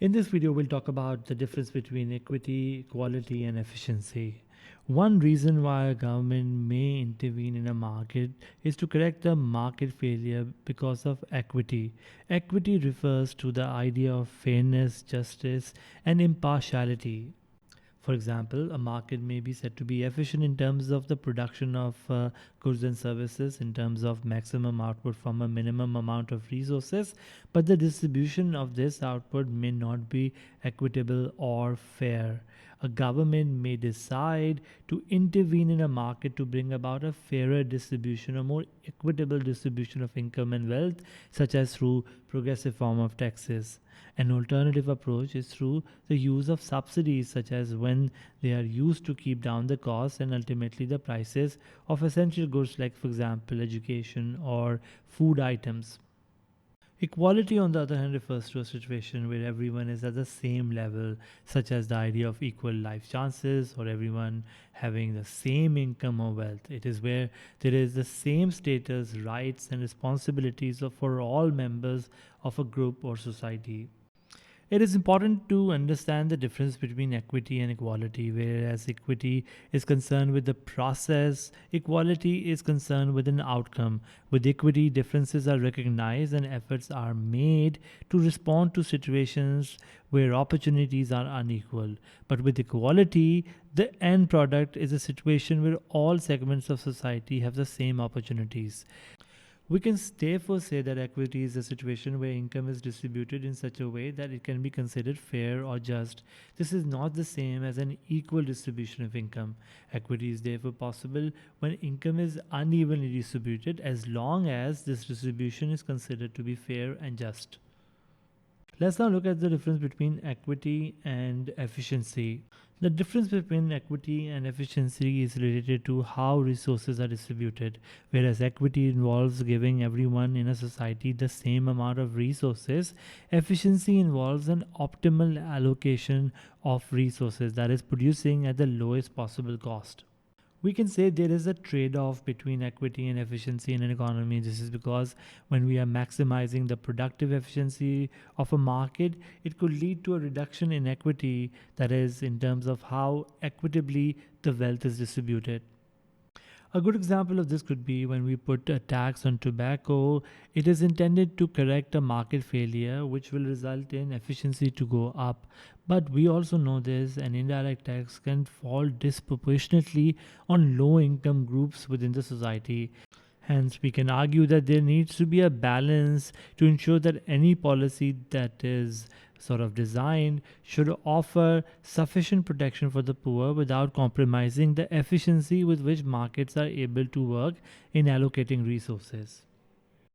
In this video, we'll talk about the difference between equity, equality, and efficiency. One reason why a government may intervene in a market is to correct a market failure because of equity. Equity refers to the idea of fairness, justice, and impartiality. For example, a market may be said to be efficient in terms of the production of goods and services, in terms of maximum output from a minimum amount of resources, but the distribution of this output may not be equitable or fair. A government may decide to intervene in a market to bring about a fairer distribution, a more equitable distribution of income and wealth, such as through progressive form of taxes. An alternative approach is through the use of subsidies, such as when they are used to keep down the costs and ultimately the prices of essential goods, like, for example, education or food items. Equality, on the other hand, refers to a situation where everyone is at the same level, such as the idea of equal life chances or everyone having the same income or wealth. It is where there is the same status, rights, and responsibilities for all members of a group or society. It is important to understand the difference between equity and equality. Whereas equity is concerned with the process, equality is concerned with an outcome. With equity, differences are recognized and efforts are made to respond to situations where opportunities are unequal. But with equality, the end product is a situation where all segments of society have the same opportunities. We can therefore say that equity is a situation where income is distributed in such a way that it can be considered fair or just. This is not the same as an equal distribution of income. Equity is therefore possible when income is unevenly distributed, as long as this distribution is considered to be fair and just. Let's now look at the difference between equity and efficiency. The difference between equity and efficiency is related to how resources are distributed. Whereas equity involves giving everyone in a society the same amount of resources, efficiency involves an optimal allocation of resources, that is, producing at the lowest possible cost. We can say there is a trade-off between equity and efficiency in an economy. This is because when we are maximizing the productive efficiency of a market, it could lead to a reduction in equity, that is, in terms of how equitably the wealth is distributed. A good example of this could be when we put a tax on tobacco. It is intended to correct a market failure, which will result in efficiency to go up. But we also know this: an indirect tax can fall disproportionately on low income groups within the society. Hence, we can argue that there needs to be a balance to ensure that any policy that is sort of designed should offer sufficient protection for the poor without compromising the efficiency with which markets are able to work in allocating resources.